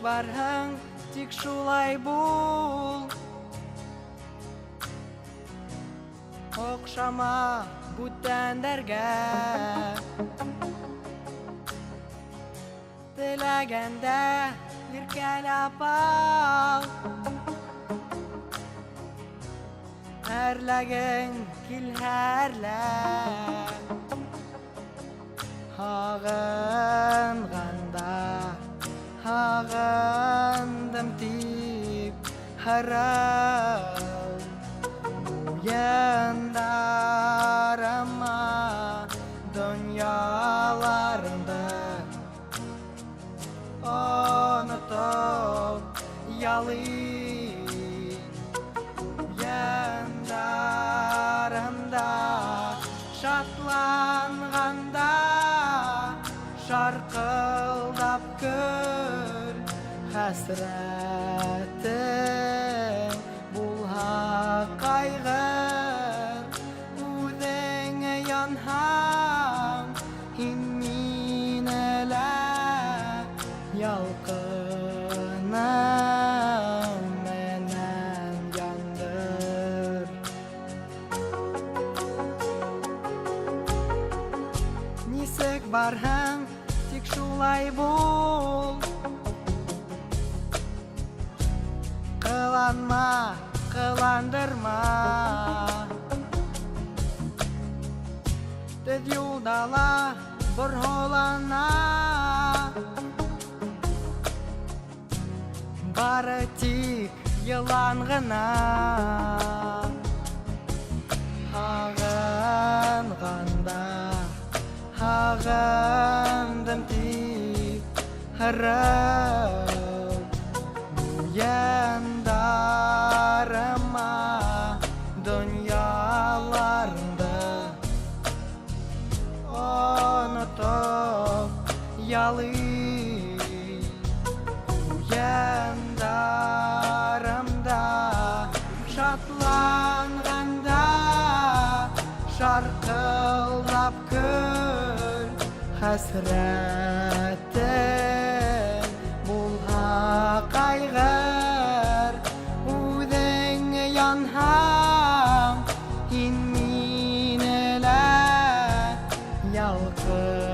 барһың, тик шулай бул. Оқшама бүтәндәргә, теләгәндә иркәләп ал. Әрләгең килһәрлә, һағынғанда һағындым тип һарау. Уяндарыма дөньяларымды онытып ялый. Уяндарымда шатланганда шаркылдап көр, хәсрәтең булһа кайгыр. Үҙеңә янһаң, һин минелә ялҡыным менән яндыр. Нисек барһың, тик шулай бул. Кыланма, кыландырма, төҙ юлдала борһолана. Бары тик йылан ғына, һағынғанда һағындым тип һарау. Уяндарыма дөньяларымды онытып ялый. Уяндарымда шатланганда шаркылдап көр, хәсрәтең булһа кайгыр. Үҙеңә янһаң, һин минелә ялҡын.